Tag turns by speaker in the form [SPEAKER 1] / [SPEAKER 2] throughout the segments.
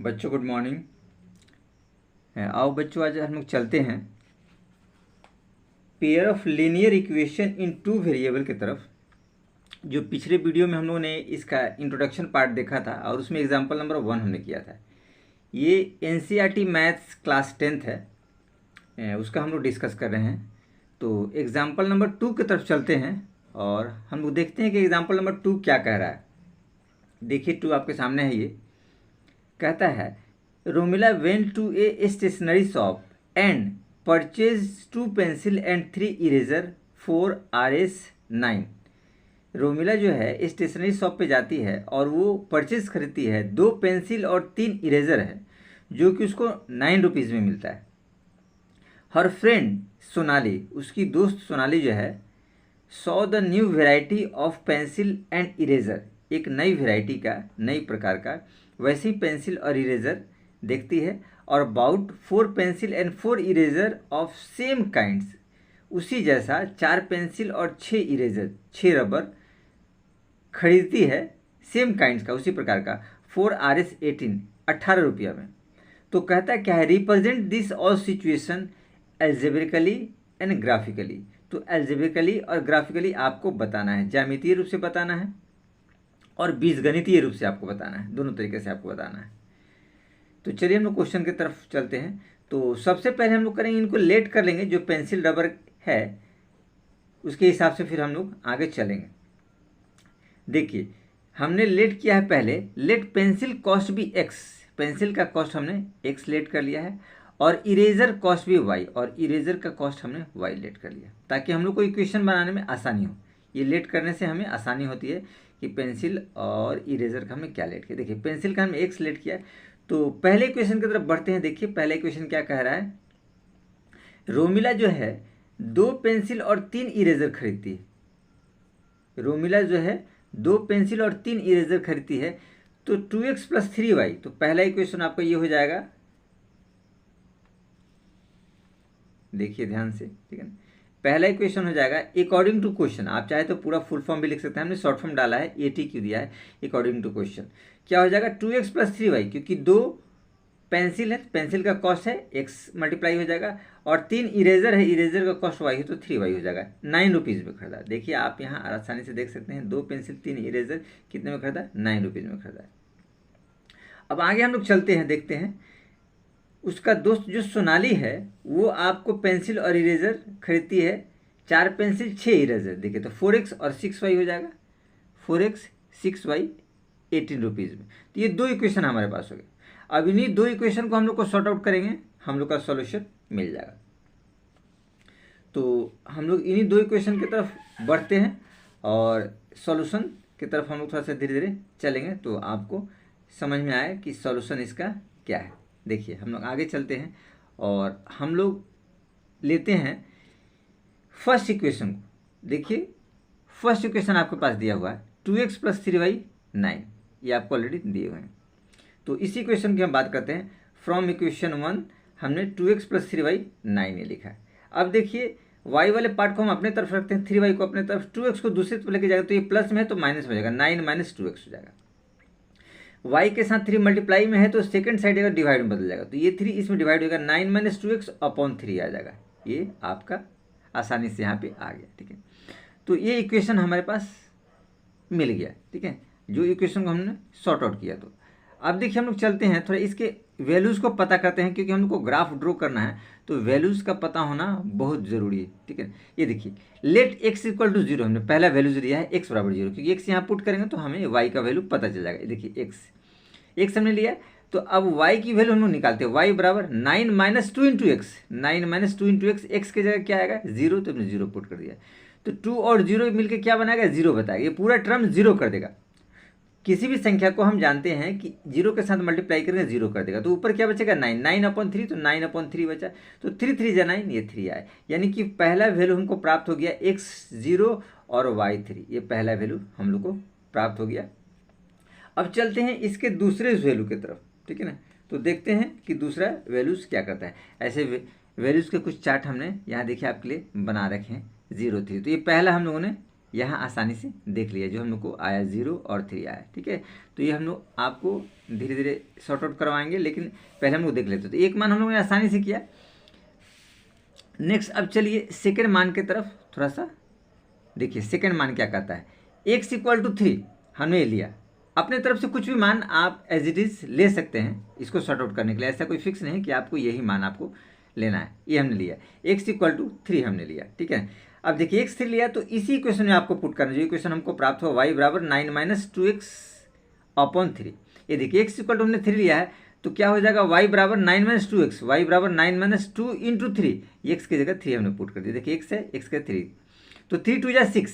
[SPEAKER 1] बच्चों good morning. आओ बच्चों, आज हम लोग चलते हैं pair of linear equation in two variable की तरफ। जो पिछले वीडियो में हम लोगों ने इसका इंट्रोडक्शन पार्ट देखा था और उसमें एग्जांपल नंबर 1 हमने किया था। ये एनसीईआरटी मैथ्स क्लास 10th है, उसका हम लोग डिस्कस कर रहे हैं। तो एग्जाम्पल नंबर 2 की तरफ चलते हैं और हम लोग देखते हैं कि एग्जाम्पल नंबर 2 क्या कह रहा है। देखिए 2 आपके सामने है। ये कहता है Romila went to a stationery shop and purchase 2 pencil and 3 eraser for RS9। Romila जो है स्टेशनरी शॉप पे जाती है और वो परचेज खरीदती है 2 पेंसिल और 3 इरेजर है जो कि उसको 9 रुपीज़ में मिलता है। हर फ्रेंड सोनाली, उसकी दोस्त सोनाली जो है, saw the new variety of pencil and eraser, एक नई वेराइटी का, नई प्रकार का वैसी पेंसिल और इरेजर देखती है और about 4 pencil and 4 eraser of same kinds, उसी जैसा 4 पेंसिल और 6 इरेजर, 6 रबर खरीदती है सेम काइंड्स का, उसी प्रकार का, 4 RS18, 18 रुपया में। तो कहता है क्या है, represent this all situation algebraically and graphically. तो एल्जेब्रिकली और ग्राफिकली आपको बताना है, ज्यामितीय रूप से बताना है और बीजगणितीय रूप से आपको बताना है, दोनों तरीके से आपको बताना है। तो चलिए हम लोग क्वेश्चन की तरफ चलते हैं। तो सबसे पहले हम लोग करेंगे, इनको लेट कर लेंगे, जो पेंसिल रबर है उसके हिसाब से फिर हम लोग आगे चलेंगे। देखिए हमने लेट किया है पहले, लेट पेंसिल कॉस्ट भी x, पेंसिल का कॉस्ट हमने x लेट कर लिया है और इरेजर कॉस्ट भी y, और इरेजर का कॉस्ट हमने y लेट कर लिया, ताकि हम लोग को इक्वेशन बनाने में आसानी हो। ये लेट करने से हमें आसानी होती है कि पेंसिल और इरेजर का हमने क्या लेट किया। देखिए पेंसिल का हमने x लेट किया है। तो पहले इक्वेशन की तरफ बढ़ते हैं। देखिए पहले इक्वेशन क्या कह रहा है, रोमिला जो है 2 पेंसिल और 3 इरेजर खरीदती है। रोमिला जो है 2 पेंसिल और 3 इरेजर खरीदती है, तो 2x + 3y। तो पहला इक्वेशन आपका ये हो जाएगा, देखिए ध्यान से, ठीक है ना। पहला इक्वेशन हो जाएगा अकॉर्डिंग टू क्वेश्चन, आप चाहे तो पूरा फुल फॉर्म भी लिख सकते हैं, हमने शॉर्ट फॉर्म डाला है, ATQ दिया है, अकॉर्डिंग टू क्वेश्चन। क्या हो जाएगा, 2x + 3y, क्योंकि 2 पेंसिल है, पेंसिल का कॉस्ट है x मल्टीप्लाई हो जाएगा, और 3 इरेजर है, इरेजर का कॉस्ट y है, तो 3y हो जाएगा। 9 रुपीज़ में खरीदा। देखिए आप यहाँ आसानी से देख सकते हैं, 2 पेंसिल 3 इरेजर कितने में खरीदा, 9 रुपीज़ में खरीदा। अब आगे हम लोग चलते हैं, देखते हैं उसका दोस्त जो सोनाली है वो आपको पेंसिल और इरेजर खरीदती है, 4 पेंसिल 6 इरेजर। देखिए तो 4x और 6y हो जाएगा, 4x 6y 18 रुपीज़ में। तो ये 2 इक्वेशन हमारे पास हो गए। अब इन्हीं 2 इक्वेशन को हम लोग को सॉर्ट आउट करेंगे, हम लोग का सॉल्यूशन मिल जाएगा। तो हम लोग इन्हीं 2 इक्वेशन की तरफ बढ़ते हैं और सॉल्यूशन की तरफ हम लोग थोड़ा सा धीरे धीरे चलेंगे, तो आपको समझ में आए कि सॉल्यूशन इसका क्या है। देखिए हम लोग आगे चलते हैं और हम लोग लेते हैं फर्स्ट इक्वेशन को। देखिए फर्स्ट इक्वेशन आपके पास दिया हुआ है 2x + 3y 9, ये आपको ऑलरेडी दिए हुए हैं। तो इसी इक्वेशन की हम बात करते हैं। फ्रॉम इक्वेशन 1 हमने 2x + 3y 9 ये लिखा है। अब देखिए y वाले पार्ट को हम अपने तरफ रखते हैं, 3y को अपने तरफ, 2x को दूसरी तरफ लेके जाएगा, तो ये प्लस में है तो माइनस हो जाएगा, 9 - 2x हो जाएगा। y के साथ 3 मल्टीप्लाई में है तो सेकंड साइड अगर डिवाइड में बदल जाएगा, तो ये 3 इसमें डिवाइड होगा, 9 - 2x अपॉन 3 आ जाएगा। ये आपका आसानी से यहाँ पे आ गया, ठीक है। तो ये इक्वेशन हमारे पास मिल गया, ठीक है, जो इक्वेशन को हमने सॉर्ट आउट किया। तो अब देखिए हम लोग चलते हैं थोड़ा इसके वैल्यूज़ को पता करते हैं, क्योंकि हम लोग को ग्राफ ड्रॉ करना है तो वैल्यूज़ का पता होना बहुत ज़रूरी है, ठीक है। ये देखिए लेट x = 0, हमने पहला वैल्यूज दिया है x = 0, क्योंकि x यहाँ पुट करेंगे तो हमें y का वैल्यू पता चल जाएगा। देखिए x हमने लिया, तो अब y की वैल्यू हम लोग निकालते हैं। y बराबर 9 - 2 × x, 9 - 2 × x, x की जगह क्या आएगा 0, तो हमने 0 पुट कर दिया। तो 2 और 0 मिलकर क्या बनाएगा, 0 बताएगा, ये पूरा टर्म 0 कर देगा। किसी भी संख्या को हम जानते हैं कि 0 के साथ मल्टीप्लाई करेंगे 0 कर देगा, तो ऊपर क्या बचेगा 9/3, तो 9/3 बचा, तो 3 3 जा 9, ये 3 आए, यानी कि पहला वैल्यू हमको प्राप्त हो गया x 0 और y 3, ये पहला वैल्यू हम लोग को प्राप्त हो गया। अब चलते हैं इसके दूसरे वैल्यू की तरफ, ठीक है ना। तो देखते हैं कि दूसरा वैल्यूज़ क्या करता है। ऐसे वैल्यूज़ के कुछ चार्ट हमने यहाँ देखिए आपके लिए बना रखे हैं, 0 3, तो ये पहला हम लोगों ने यहाँ आसानी से देख लिया, जो हम लोग को आया 0 और 3 आया, ठीक है। तो ये हम लोग आपको धीरे धीरे सॉर्ट आउट करवाएंगे, लेकिन पहले हम लोग देख लेते। तो एक मान हम लोगों ने आसानी से किया। नेक्स्ट अब चलिए सेकेंड मान की तरफ थोड़ा सा देखिए। सेकेंड मान क्या कहता है, x = 3 हमने लिया। अपने तरफ से कुछ भी मान आप एज इट इज़ ले सकते हैं इसको सॉर्ट आउट करने के लिए, ऐसा कोई फिक्स नहीं कि आपको यही मान आपको लेना है। ये हमने लिया, x = 3 हमने लिया, ठीक है। अब देखिए x3 लिया, तो इसी क्वेश्चन में आपको पुट करना, जो क्वेश्चन हमको प्राप्त हुआ y = 9 - 2x/3। ये देखिए x = हमने 3 लिया है, तो क्या हो जाएगा, y = 9 - 2x, y = 9 - 2 × 3, ये x की जगह 3 हमने पुट कर दिया। देखिए x है, x का 3, तो 3 × 2 = 6,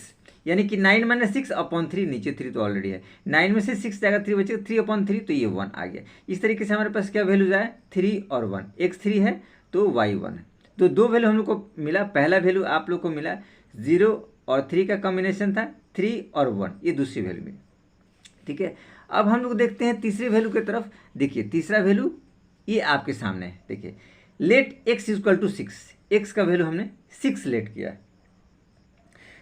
[SPEAKER 1] यानी कि 9 - 6/3, नीचे 3 तो ऑलरेडी है, 9 में से 6 जाएगा 3 बचेगा, 3/3, तो ये 1 आ गया। इस तरीके से हमारे पास क्या वैल्यूज आए, 3 और 1, x3 है तो y 1 है। तो दो वैल्यू हम लोग को मिला। पहला वैल्यू आप लोग को मिला 0 और 3 का कॉम्बिनेशन था, 3 और 1, ये दूसरी वैल्यू मिली, ठीक है। अब हम लोग देखते हैं तीसरी वैल्यू की तरफ। देखिए तीसरा वैल्यू ये आपके सामने है। देखिए लेट x = 6, x का वैल्यू हमने 6 लेट किया है।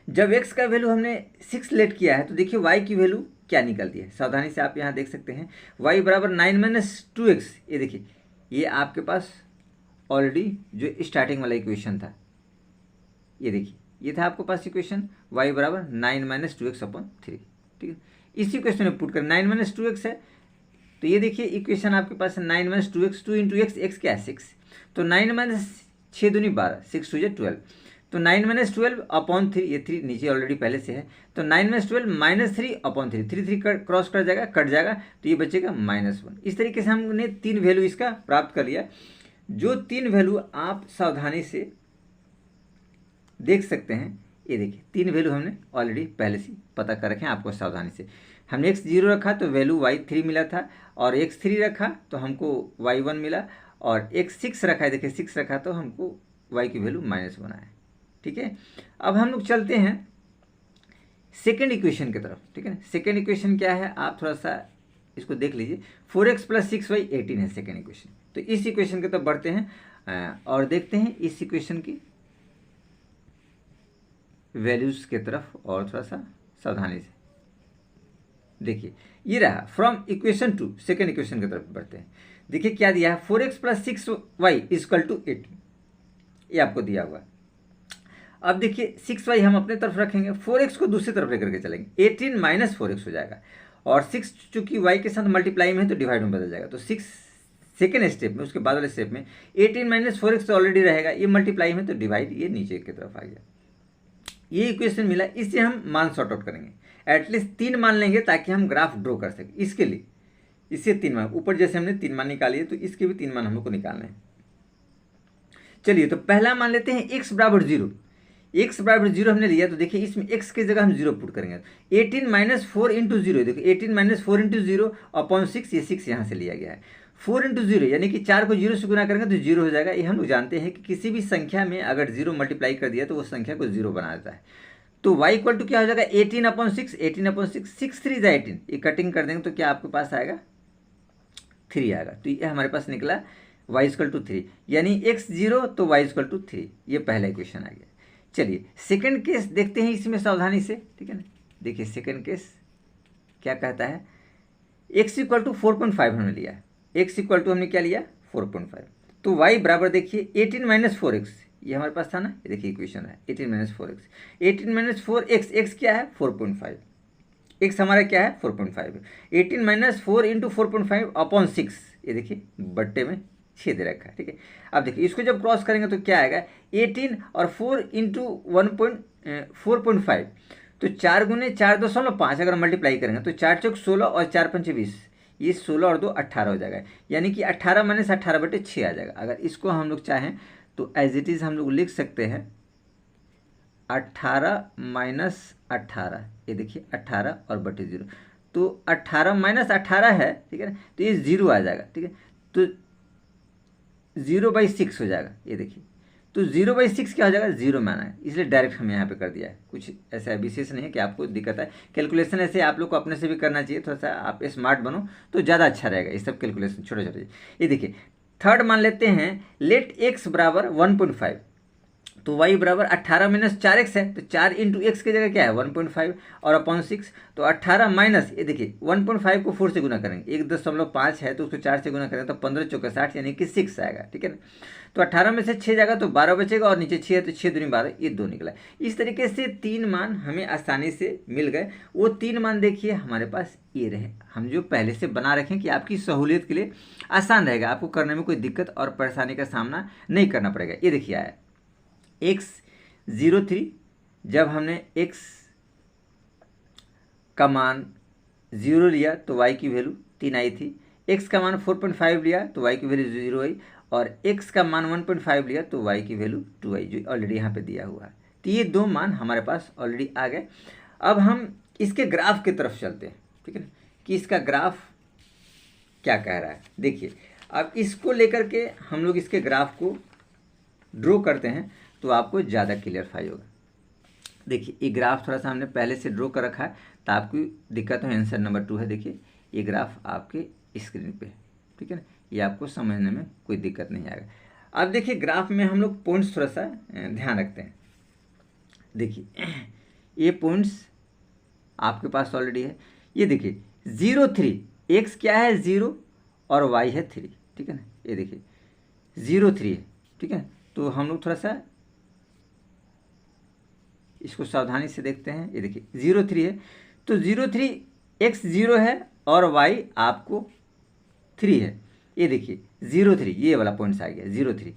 [SPEAKER 1] जब x का वैल्यू हमने 6 लेट किया है, तो देखिए y की वैल्यू क्या निकलती है, सावधानी से आप यहाँ देख सकते हैं। y = 9 - 2x, ये देखिए ये आपके पास ऑलरेडी जो स्टार्टिंग वाला इक्वेशन था, ये देखिए ये था आपके पास इक्वेशन, y = 9 - 2x/3, ठीक है। इसी क्वेश्चन में पुट कर 9 - 2x है, तो ये देखिए इक्वेशन आपके पास है 9 - 2x, 2 × x, x क्या है 6, तो 9 - 6 दूनी 12, 6 × 2 = 12, तो 9 - 12/3, ये 3 नीचे ऑलरेडी पहले से है, तो 9 - 12 - 3/3, 3 क्रॉस कर जाएगा, कट जाएगा, तो ये बचेगा -1। इस तरीके से हमने 3 वैल्यू इसका प्राप्त कर लिया। जो 3 वैल्यू आप सावधानी से देख सकते हैं, ये देखिए 3 वैल्यू हमने ऑलरेडी पहले से पता कर रखे हैं आपको सावधानी से। हमने x0 रखा तो वैल्यू y3 मिला था, और x3 रखा तो हमको y1 मिला, और x6 रखा है, देखिए 6 रखा तो हमको y की वैल्यू -1 है, ठीक है। अब हम लोग चलते हैं सेकेंड इक्वेशन की तरफ, ठीक है ना। सेकेंड इक्वेशन क्या है, आप थोड़ा सा इसको देख लीजिए। 4x + 6y 18 है सेकेंड इक्वेशन। तो इस इक्वेशन की तरफ बढ़ते हैं और देखते हैं इस इक्वेशन की वैल्यूज के तरफ, और थोड़ा सा सावधानी से देखिए। ये रहा from equation two second equation की तरफ बढ़ते हैं। देखिए क्या दिया है, 4x + 6y = 18, ये आपको दिया हुआ है। अब देखिए 6y हम अपने तरफ रखेंगे, 4x को दूसरी तरफ लेकर के चलेंगे, 18 - 4x हो जाएगा, और 6 चूंकि y के साथ मल्टीप्लाई में है तो डिवाइड में बदल जाएगा, तो 6 सेकेंड स्टेप में, उसके बाद वाले स्टेप में 18 - 4x तो ऑलरेडी रहेगा, ये मल्टीप्लाई में तो डिवाइड, ये नीचे की तरफ आ गया। ये इक्वेशन मिला, इससे हम मान सॉर्ट आउट करेंगे। एटलीस्ट 3 मान लेंगे ताकि हम ग्राफ ड्रॉ कर सकें। इसके लिए इससे 3 मान, ऊपर जैसे हमने 3 मान निकाली है, तो इसके भी 3 मान हम लोग को निकालने हैं। चलिए तो पहला मान लेते हैं x = 0। x = 0 हमने लिया, तो देखिए इसमें x की जगह हम 0 पुट करेंगे। 18 - 4 × 0, देखो 18 - 4 × 0/6, ये 6 यहाँ से लिया गया है। 4 × 0 यानी कि 4 को 0 से गुना करेंगे तो 0 हो जाएगा। ये हम लोग जानते हैं कि किसी भी संख्या में अगर 0 मल्टीप्लाई कर दिया तो वो संख्या को 0 बना देता है। तो y = क्या हो जाएगा, 18/6, 18/6, 6 3 = 18, ये कटिंग कर देंगे तो क्या आपके पास आएगा, 3 आएगा। तो ये हमारे पास निकला y = 3, यानी x0 तो y = 3, ये पहला इक्वेशन आ गया। चलिए सेकंड केस देखते हैं इसमें सावधानी से, ठीक है ना। देखिए सेकंड केस क्या कहता है, x = 4.5 हमने लिया है, x = हमने क्या लिया 4.5, तो y बराबर देखिए 18 - 4x, ये हमारे पास था ना, ये देखिए इक्वेशन है 18 - 4x, 18 - 4x, x क्या है 4.5, x हमारा क्या है 4.5, 18 - 4 × 4.5/6, ये देखिए बट्टे में 6 दे रखा है, ठीक है। अब देखिए इसको जब क्रॉस करेंगे तो क्या आएगा, 18 और 4 × 4.5, तो 4 × 4.5 अगर मल्टीप्लाई करेंगे तो 4 चौक 16 और 4 पंचे 20, ये 16 और 2 18 हो जाएगा, यानी कि 18 - 18/6 आ जाएगा। अगर इसको हम लोग चाहें तो एज इट इज़ हम लोग लिख सकते हैं 18 - 18, ये देखिए 18 और बटे 0, तो 18 - 18 है, ठीक है ना, तो ये 0 आ जाएगा, ठीक है। तो 0/6 हो जाएगा, ये देखिए, तो 0/6 क्या हो जाएगा, 0 में आना है, इसलिए डायरेक्ट हम यहाँ पे कर दिया है। कुछ ऐसा विशेष नहीं है कि आपको दिक्कत है। कैलकुलेशन ऐसे आप लोग को अपने से भी करना चाहिए, थोड़ा सा आप स्मार्ट बनो तो ज़्यादा अच्छा रहेगा ये सब कैलकुलेशन छोटे छोटे। ये देखिए थर्ड मान लेते हैं, लेट x = 1.5, तो y बराबर 18 माइनस 4x है, तो 4 इंटू एक्स की जगह क्या है 1.5 और अपॉन 6, तो 18 माइनस ये देखिए 1.5 को 4 से गुना करेंगे, 1.5 है तो उसको 4 से गुना करेंगे तो 15 चौका 60 यानी कि 6 आएगा, ठीक है ना। तो 18 में से 6 जाएगा तो 12 बचेगा और नीचे 6 है तो 6 दूनी 12, ये 2 निकला। इस तरीके से 3 मान हमें आसानी से मिल गए। वो 3 मान देखिए हमारे पास ये रहे, हम जो पहले से बना रखें कि आपकी सहूलियत के लिए आसान रहेगा, आपको करने में कोई दिक्कत और परेशानी का सामना नहीं करना पड़ेगा। ये देखिए आया x03, जब हमने x का मान 0 लिया तो y की वैल्यू 3 आई थी, x का मान 4.5 लिया तो y की वैल्यू 0 आई, और x का मान 1.5 लिया तो y की वैल्यू 2 आई, जो ऑलरेडी यहाँ पे दिया हुआ है। तो ये 2 मान हमारे पास ऑलरेडी आ गए। अब हम इसके ग्राफ की तरफ चलते हैं, ठीक है ना, कि इसका ग्राफ क्या कह रहा है। देखिए अब इसको लेकर के हम लोग इसके ग्राफ को ड्रॉ करते हैं तो आपको ज़्यादा क्लियरफाई होगा। देखिए ये ग्राफ थोड़ा सा हमने पहले से ड्रॉ कर रखा है तो आपकी दिक्कत हो, आंसर नंबर 2 है। देखिए ये ग्राफ आपके स्क्रीन पे है, ठीक है ना, ये आपको समझने में कोई दिक्कत नहीं आएगा। अब देखिए ग्राफ में हम लोग पॉइंट्स थोड़ा सा ध्यान रखते हैं। देखिए ये पॉइंट्स आपके पास ऑलरेडी है। ये देखिए 0.3, एक्स क्या है 0 और वाई है 3, ठीक है ना। ये देखिए 0.3 है, ठीक है। तो हम लोग थोड़ा सा इसको सावधानी से देखते हैं। ये देखिए 0.3 है तो 0.3 एक्स 0 है और वाई आपको 3 है। ये देखिए 0.3 ये वाला पॉइंट्स आ गया 0.3,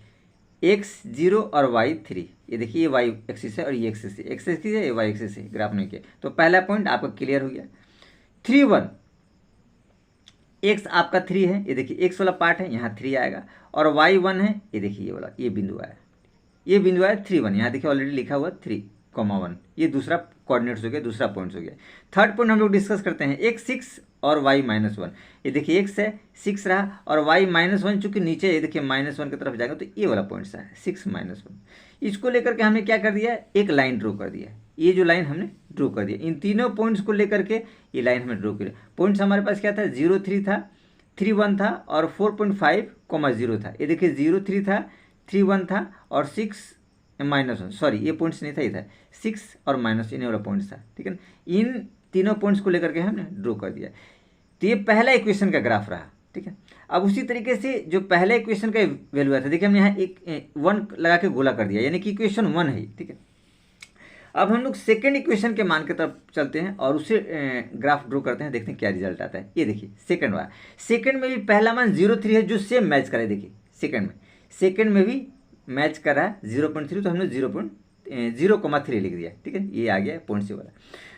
[SPEAKER 1] एक्स 0 और वाई 3। ये देखिए ये वाई एक्सिस है और ये एक्सिस है, ये वाई एक्सिस है, ग्राफ नहीं किया। तो पहला पॉइंट आपका क्लियर हो गया। 3.1 एक्स आपका 3 है, ये देखिए एक्स वाला पार्ट है यहाँ 3 आएगा, और वाई 1 है, ये देखिए ये वाला ये बिंदु आया, ये बिंदु आया 3.1, यहाँ देखिए ऑलरेडी लिखा हुआ 3,1, ये दूसरा कोऑर्डिनेट्स हो गया, दूसरा पॉइंट्स हो गया। थर्ड पॉइंट हम लोग डिस्कस करते हैं, एक्स 6 और वाई -1। ये देखिए एक्स है 6 रहा और वाई -1, चूंकि नीचे ये देखिए -1 की तरफ जाएगा तो ये वाला पॉइंट्स है 6 -1। इसको लेकर के हमने क्या कर दिया, एक लाइन ड्रॉ कर दिया। ये जो लाइन हमने ड्रॉ कर दिया, इन तीनों पॉइंट्स को लेकर के ये लाइन हमने ड्रॉ किया। पॉइंट्स हमारे पास क्या था, 0.3 था, 3.1 था और 4.5,0 था। ये देखिए 0.3 था, 3.1 था और 6 -1, सॉरी ये पॉइंट्स नहीं था, ये था 6 और माइनस इन्हें वाला पॉइंट्स था, ठीक है ना। इन तीनों पॉइंट्स को लेकर के हमने ड्रॉ कर दिया। तो ये पहला इक्वेशन का ग्राफ रहा, ठीक है। अब उसी तरीके से जो पहले इक्वेशन का वैल्यू आया था, देखिए हमने यहाँ एक 1 लगा के गोला कर दिया, यानी कि इक्वेशन 1 है, ठीक है। अब हम लोग सेकेंड इक्वेशन के मान की तरफ चलते हैं और उसे ग्राफ ड्रॉ करते हैं, देखते हैं क्या रिजल्ट आता है। ये देखिए सेकंड वाला, सेकंड में भी पहला मान 0.3 है जो सेम मैच करे। देखिए सेकंड में भी मैच कर रहा है 0.3, तो हमने 0.3 लिख दिया, ठीक है। ये आ गया पॉइंट से वाला।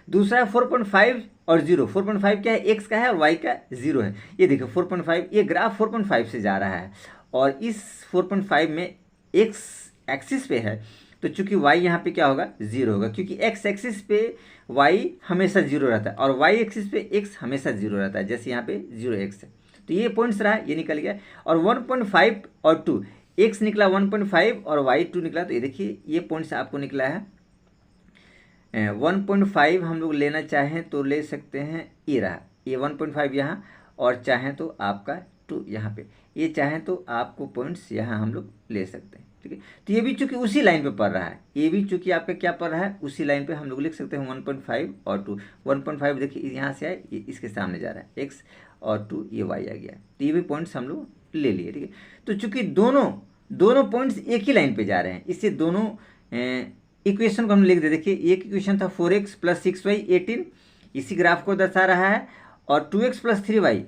[SPEAKER 1] दूसरा 4.5 और 0, 4.5 क्या है, एक्स का है और वाई का 0 है। ये देखिए 4.5, ये ग्राफ 4.5 से जा रहा है और इस 4.5 में एक्स एक्सिस पे है, तो चूंकि y यहाँ पे क्या होगा 0 होगा, क्योंकि x एक्सिस पे y हमेशा 0 रहता है और y एक्सिस पे x हमेशा 0 रहता है, जैसे यहाँ पे 0x है। तो ये पॉइंट्स रहा, ये निकल गया। और 1.5 और 2, x निकला 1.5 और y 2 निकला, तो ये देखिए ये पॉइंट्स आपको निकला है 1.5। हम लोग लेना चाहें तो ले सकते हैं, ये रहा, ये 1.5 यहाँ, और चाहें तो आपका 2 यहाँ पे, ये चाहें तो आपको पॉइंट्स यहाँ हम लोग ले सकते हैं, ठीक है। तो ये भी चूंकि उसी लाइन पे पढ़ रहा है, ये भी चूंकि आपका क्या पढ़ रहा है, उसी लाइन पे हम लोग लिख सकते हैं 1.5 और 2। 1.5 देखिए यहाँ से आए, ये इसके सामने जा रहा है x, और 2 ये y आ गया। तो ये भी पॉइंट्स हम लोग ले लिए, ठीक है। तो चूंकि दोनों पॉइंट्स एक ही लाइन पे जा रहे हैं, इससे दोनों इक्वेशन को हम लिख दे। देखिए एक इक्वेशन था 4x + 6y 18, इसी ग्राफ को दर्शा रहा है, और 2x + 3y,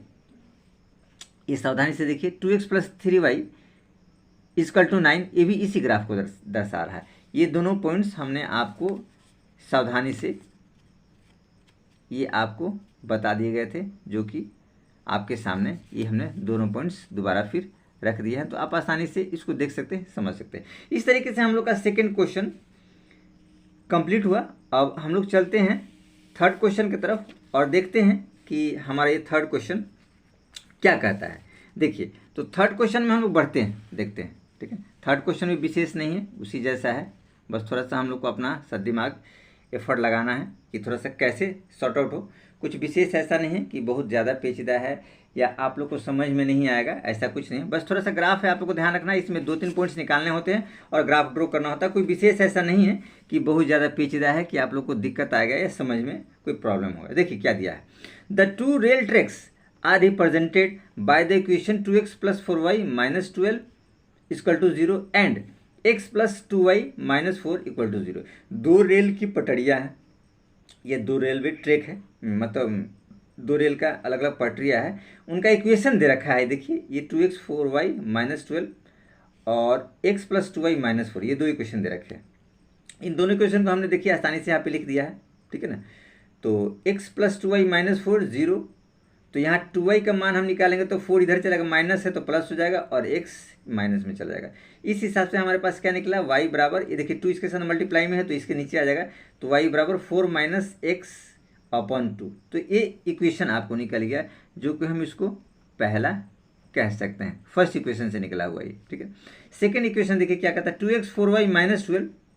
[SPEAKER 1] ये सावधानी से देखिए 2x + 3y = 9, ये भी इसी ग्राफ को दर्शा रहा है। ये दोनों पॉइंट्स हमने आपको सावधानी से ये आपको बता दिए गए थे, जो कि आपके सामने ये हमने दोनों पॉइंट्स दोबारा फिर रख दिए हैं, तो आप आसानी से इसको देख सकते हैं, समझ सकते हैं। इस तरीके से हम लोग का सेकेंड क्वेश्चन कंप्लीट हुआ। अब हम लोग चलते हैं थर्ड क्वेश्चन की तरफ और देखते हैं कि हमारा ये थर्ड क्वेश्चन क्या कहता है। देखिए तो थर्ड क्वेश्चन में हम लोग बढ़ते हैं, देखते हैं, ठीक है। थर्ड क्वेश्चन भी विशेष नहीं है, उसी जैसा है, बस थोड़ा सा हम लोग को अपना दिमाग एफर्ट लगाना है कि थोड़ा सा कैसे सॉर्ट आउट हो। कुछ विशेष ऐसा नहीं है कि बहुत ज़्यादा पेचीदा है या आप लोग को समझ में नहीं आएगा, ऐसा कुछ नहीं है। बस थोड़ा सा ग्राफ है, आप लोग को ध्यान रखना है, इसमें 2-3 पॉइंट्स निकालने होते हैं और ग्राफ ड्रॉ करना होता है। कोई विशेष ऐसा नहीं है कि बहुत ज़्यादा पेचीदा है कि आप लोग को दिक्कत आएगा या समझ में कोई प्रॉब्लम होगा। देखिए क्या दिया है, the two rail tracks are represented by the equation 2x + 4y - 12 = 0 and x + 2y - 4 = 0। दो रेल की पटरियाँ हैं, ये दो रेलवे ट्रैक है, मतलब दो रेल का अलग अलग पटरियाँ है, उनका इक्वेशन दे रखा है। देखिए ये 2x 4y - 12 और x + 2y - 4, ये दो इक्वेशन दे रखे हैं। इन दोनों इक्वेशन को हमने देखिए आसानी से यहाँ पे लिख दिया है, ठीक है ना। तो x + 2y - 4 0, तो यहाँ 2y का मान हम निकालेंगे तो 4 इधर चलेगा, माइनस है तो प्लस हो जाएगा और x माइनस में चला जाएगा। इस हिसाब से हमारे पास क्या निकला, y बराबर, ये देखिए 2 इसके साथ मल्टीप्लाई में है तो इसके नीचे आ जाएगा, तो y बराबर 4 - x/2। तो ये इक्वेशन आपको निकल गया, जो कि हम इसको पहला कह सकते हैं, फर्स्ट इक्वेशन से निकला हुआ ये, ठीक है। सेकेंड इक्वेशन देखिए क्या कहता है, 2x 4y - 12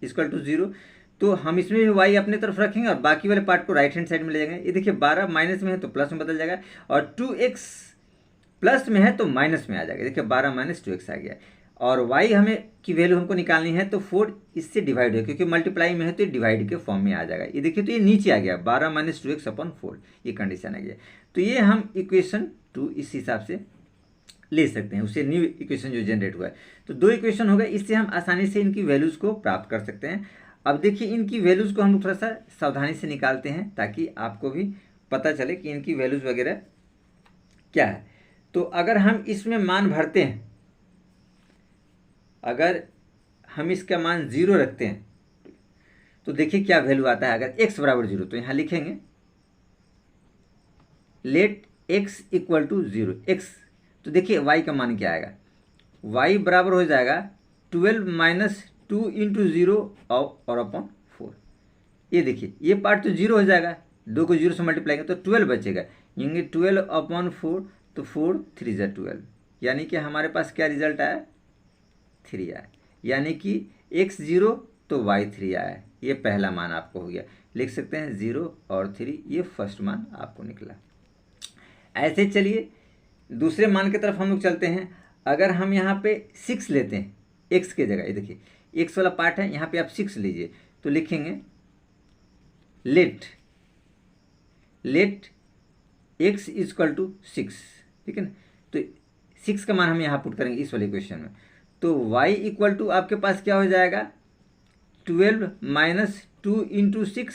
[SPEAKER 1] = 0। तो हम इसमें भी y अपने तरफ रखेंगे और बाकी वाले पार्ट को राइट हैंड साइड में ले जाएंगे। ये देखिए 12 माइनस में है तो प्लस में बदल जाएगा और 2x प्लस में है तो माइनस में आ जाएगा। देखिए 12 - 2x आ गया और y हमें की वैल्यू हमको निकालनी है, तो 4 इससे डिवाइड है, क्योंकि मल्टीप्लाई में है तो डिवाइड के फॉर्म में आ जाएगा। ये देखिए तो ये नीचे आ गया 12 - 2x/4, ये कंडीशन आ गया। तो ये हम इक्वेशन 2 इस हिसाब से ले सकते हैं, उससे न्यू इक्वेशन जो जनरेट हुआ है। तो दो इक्वेशन हो गए, इससे हम आसानी से इनकी वैल्यूज़ को प्राप्त कर सकते हैं। अब देखिए इनकी वैल्यूज़ को हम लोग थोड़ा सा सावधानी से निकालते हैं ताकि आपको भी पता चले कि इनकी वैल्यूज़ वगैरह क्या है। तो अगर हम इसमें मान भरते हैं, अगर हम इसका मान 0 रखते हैं तो देखिए क्या वैल्यू आता है। अगर x बराबर 0 तो यहाँ लिखेंगे लेट x = 0 x, तो देखिए y का मान क्या आएगा, y बराबर हो जाएगा 12 - 2 × 0 और अपॉन 4। ये देखिए ये पार्ट तो 0 हो जाएगा, 2 को 0 से मल्टीप्लाई करेंगे तो 12 बचेगा, यानी 12/4, तो 4 3 = 12, यानी कि हमारे पास क्या रिजल्ट आया, 3 आया, यानी कि x 0 तो y 3 आया। ये पहला मान आपको हो गया, लिख सकते हैं 0 और 3, ये फर्स्ट मान आपको निकला। ऐसे चलिए दूसरे मान की तरफ हम लोग चलते हैं। अगर हम यहाँ पे 6 लेते हैं x के जगह, ये देखिए x वाला पार्ट है, यहाँ पे आप 6 लीजिए तो लिखेंगे लेट x = 6, ठीक है ना। तो 6 का मान हम यहाँ पुट करेंगे इस वाले इक्वेशन में, तो y = आपके पास क्या हो जाएगा 12 - 2 × 6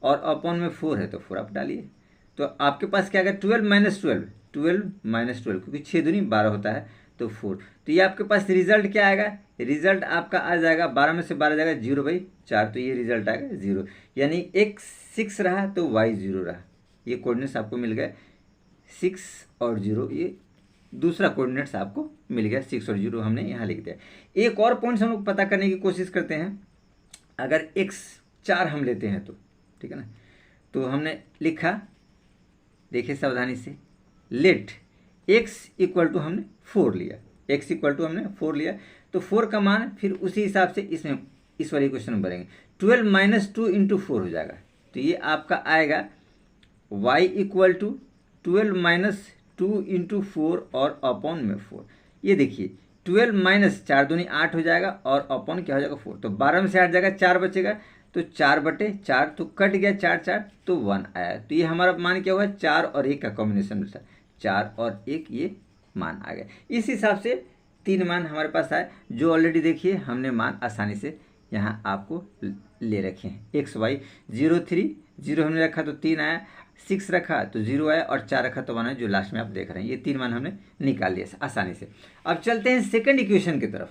[SPEAKER 1] और अपॉन में 4 है तो 4 आप डालिए, तो आपके पास क्या आएगा 12 - 12, क्योंकि 6 दूनी 12 होता है तो 4। तो ये आपके पास रिजल्ट क्या आएगा, रिजल्ट आपका आ जाएगा 12 में से 12 जाएगा 0/4, तो ये रिजल्ट आएगा 0, यानी x 6 रहा तो y 0 रहा। ये कोऑर्डिनेट्स आपको मिल गए 6 और 0, ये दूसरा कोऑर्डिनेट्स आपको मिल गया, 6 और 0 हमने यहाँ लिख दिया। एक और पॉइंट्स हम लोग पता करने की कोशिश करते हैं। अगर x 4 हम लेते हैं तो, ठीक है ना, तो हमने लिखा, देखिए सावधानी से, लेट x = हमने 4 लिया, x = हमने 4 लिया, तो 4 का मान फिर उसी हिसाब से इसमें इस वाले क्वेश्चन में भरेंगे, 12 - 2 × 4 हो जाएगा, तो ये आपका आएगा y = 12 - 2 × 4 और अपॉन में 4। ये देखिए 12 - 4 दूनी 8 हो जाएगा और अपॉन क्या हो जाएगा 4, तो 12 में से 8 जाएगा 4 बचेगा, तो 4/4 तो कट गया 4 तो 1 आया। तो ये हमारा मान क्या हुआ, 4 और 1 का कॉम्बिनेशन था, 4 और 1 ये मान आ गया। इस हिसाब से 3 मान हमारे पास आए, जो ऑलरेडी देखिए हमने मान आसानी से यहाँ आपको ले रखे हैं। x y 0 3 0 हमने रखा तो 3 आया, 6 रखा तो 0 आया और 4 रखा तो 1 आया, जो लास्ट में आप देख रहे हैं। ये 3 मान हमने निकाल लिया आसानी से। अब चलते हैं सेकंड इक्वेशन की तरफ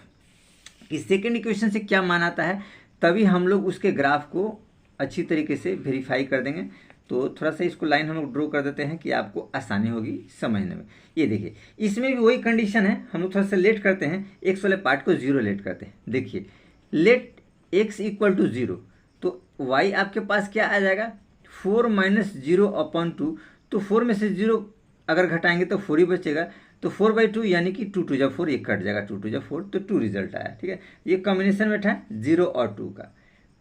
[SPEAKER 1] कि सेकंड इक्वेशन से क्या मान आता है, तभी हम लोग उसके ग्राफ को अच्छी तरीके से वेरीफाई कर देंगे। तो थोड़ा सा इसको लाइन हम लोग ड्रॉ कर देते हैं कि आपको आसानी होगी समझने में। ये देखिए इसमें भी वही कंडीशन है, हम लोग थोड़ा सा लेट करते हैं, x वाले पार्ट को 0 लेट करते हैं। देखिए लेट x = 0, तो y आपके पास क्या आ जाएगा 4 - 0/2, तो 4 में से 0 अगर घटाएंगे तो 4 ही बचेगा, तो 4/2 यानी कि 2 2 4, ये कट जाएगा, 2 2 4, तो 2 रिजल्ट आया, ठीक है। ये कॉम्बिनेशन बैठा है 0 और 2 का,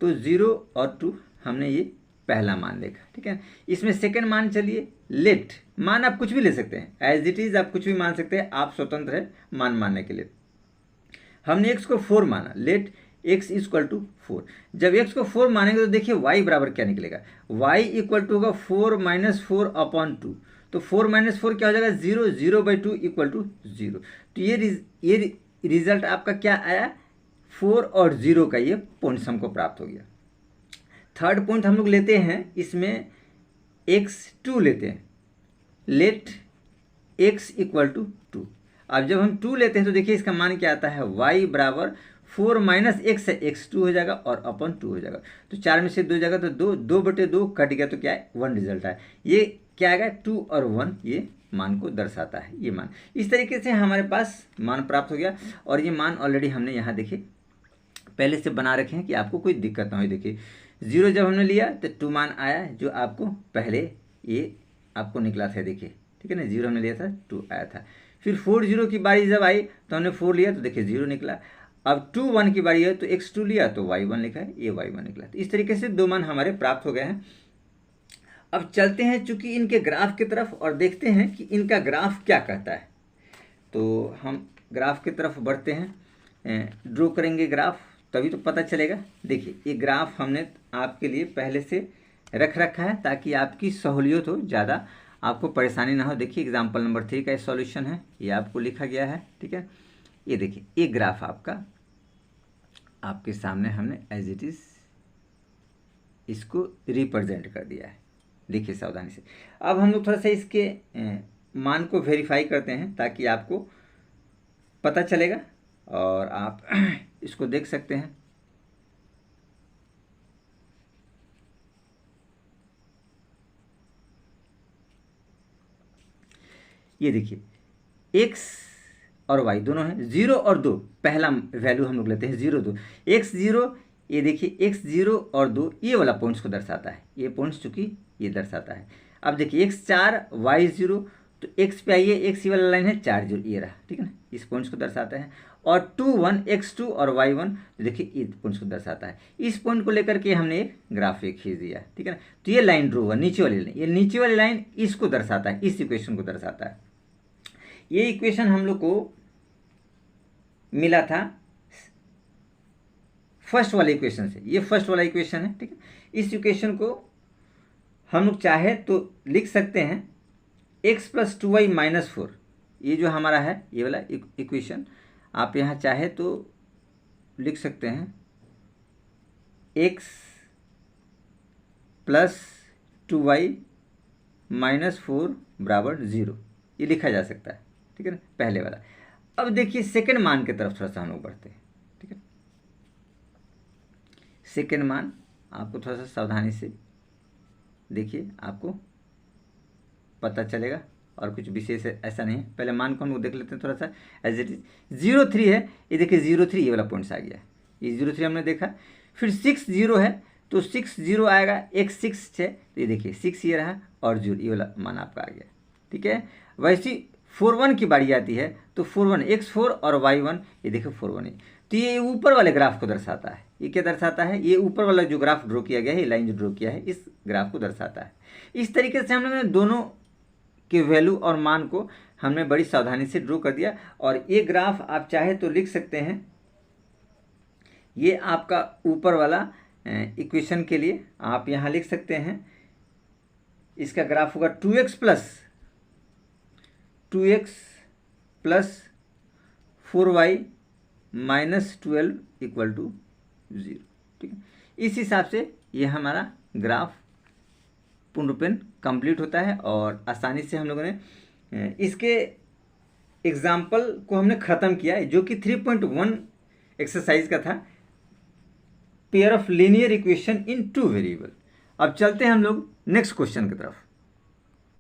[SPEAKER 1] तो 0 और 2 हमने ये पहला मान देखा, ठीक है। इसमें सेकंड मान चलिए लेट, मान आप कुछ भी ले सकते हैं, एज इट इज आप कुछ भी मान सकते हैं, आप स्वतंत्र है मान मानने के लिए। हमने x को 4 माना, लेट x इक्वल टू 4। जब x को 4 मानेंगे तो देखिए y बराबर क्या निकलेगा, y इक्वल टू होगा 4 माइनस 4 अपॉन 2। तो 4 माइनस 4 क्या हो जाएगा 0, 0/2 इक्वल टू 0। तो ये रिजल्ट आपका क्या आया, 4 और 0 का ये पॉइंट्स हमको प्राप्त हो गया। थर्ड पॉइंट हम लोग लेते हैं, इसमें x2 लेते हैं, लेट x इक्वल टू 2। अब जब हम 2 लेते हैं तो देखिए इसका मान क्या आता है, y बराबर 4 माइनस x है, x2 हो जाएगा और अपन 2 हो जाएगा। तो 4 में से 2 जाएगा तो 2/2 कट गया, तो क्या है 1 रिजल्ट है। ये क्या आएगा 2 और 1, ये मान को दर्शाता है, ये मान। इस तरीके से हमारे पास मान प्राप्त हो गया। और ये मान ऑलरेडी हमने यहाँ देखिए पहले से बना रखे हैं कि आपको कोई दिक्कत ना हो। देखिए 0 जब हमने लिया तो 2 मान आया, जो आपको पहले ये आपको निकला था, देखिए ठीक है ना, 0 हमने लिया था 2 आया था। फिर 4 0 की बारी जब आई तो हमने 4 लिया तो देखिए 0 निकला। अब 2 1 की बारी है तो x2 लिया तो y1 लिखा है, ये y1 निकला। तो इस तरीके से 2 मान हमारे प्राप्त हो गए हैं। अब चलते हैं चूंकि इनके ग्राफ की तरफ और देखते हैं कि इनका ग्राफ क्या कहता है। तो हम ग्राफ की तरफ बढ़ते हैं, ड्रॉ करेंगे ग्राफ, तभी तो पता चलेगा। देखिए ये ग्राफ हमने आपके लिए पहले से रख रखा है ताकि आपकी सहूलियत हो, ज़्यादा आपको परेशानी ना हो। देखिए एग्जाम्पल नंबर 3 का सॉल्यूशन है, ये आपको लिखा गया है, ठीक है। ये देखिए ये ग्राफ आपके सामने हमने एज इट इज इसको रिप्रेजेंट कर दिया है। देखिए सावधानी से। अब हम लोग थोड़ा सा इसके मान को वेरीफाई करते हैं ताकि आपको पता चलेगा और आप इसको देख सकते हैं। ये देखिए x और y दोनों हैं, 0 और 2 पहला वैल्यू हम लोग लेते हैं 0 2 x 0। ये देखिए x 0 और 2 ये वाला पॉइंट्स को दर्शाता है, ये पॉइंट्स चूंकि ये दर्शाता है। अब देखिए x 4 y 0, तो x पे आइए, x वाला लाइन है 4 0, ये रहा, ठीक है ना, इस पॉइंट्स को दर्शाता है। और 2 1 x2 और y1, तो देखिए ये पॉइंट्स को दर्शाता है। इस पॉइंट को लेकर के हमने एक ग्राफ खींच दिया, ठीक है ना। तो ये लाइन ड्रो हुआ, नीचे वाली लाइन, ये नीचे वाली लाइन इसको दर्शाता है, इस इक्वेशन को दर्शाता है। ये इक्वेशन हम लोग को मिला था फर्स्ट वाले इक्वेशन से, ये फर्स्ट वाला इक्वेशन है, ठीक है। इस इक्वेशन को हम लोग चाहे तो लिख सकते हैं x + 2y - 4, ये जो हमारा है ये वाला इक्वेशन आप यहाँ चाहे तो लिख सकते हैं x + 2y - 4 = 0, ये लिखा जा सकता है, ठीक है ना, पहले वाला। अब देखिए सेकंड मान की तरफ थोड़ा सा हम लोग बढ़ते हैं, ठीक है। सेकंड मान आपको थोड़ा सा सावधानी से देखिए, आपको पता चलेगा और कुछ विशेष ऐसा नहीं है। पहले मान को हम लोग देख लेते हैं थोड़ा सा एज इट इज। 0 3 है, ये देखिए 0 3 ये वाला पॉइंट्स आ गया, ये 0 3 हमने देखा। फिर 6 0 है तो 6 0 आएगा, एक 6 है तो ये देखिए 6 ये रहा और 0 ये वाला मान आपका आ गया, ठीक है। वैसे 4 1 की बारी आती है तो 4 1 x4 और y1, ये देखिए 4 1 है। तो ये ऊपर वाले ग्राफ को दर्शाता है। ये क्या दर्शाता है, ये ऊपर वाला जो ग्राफ ड्रॉ किया गया है, ये लाइन जो ड्रॉ किया है, इस ग्राफ को दर्शाता है। इस तरीके से हम लोगों ने दोनों के वैल्यू और मान को हमने बड़ी सावधानी से ड्रॉ कर दिया। और ये ग्राफ आप चाहे तो लिख सकते हैं, ये आपका ऊपर वाला इक्वेशन के लिए आप यहाँ लिख सकते हैं, इसका ग्राफ होगा 2x + 4y - 12 = 0, ठीक है। इस हिसाब से ये हमारा ग्राफ पूर्ण रूपेण कंप्लीट होता है और आसानी से हम लोगों ने इसके एग्जाम्पल को हमने ख़त्म किया है, जो कि 3.1 एक्सरसाइज का था, pair of linear equation in 2 variable. अब चलते हैं हम लोग नेक्स्ट क्वेश्चन की तरफ।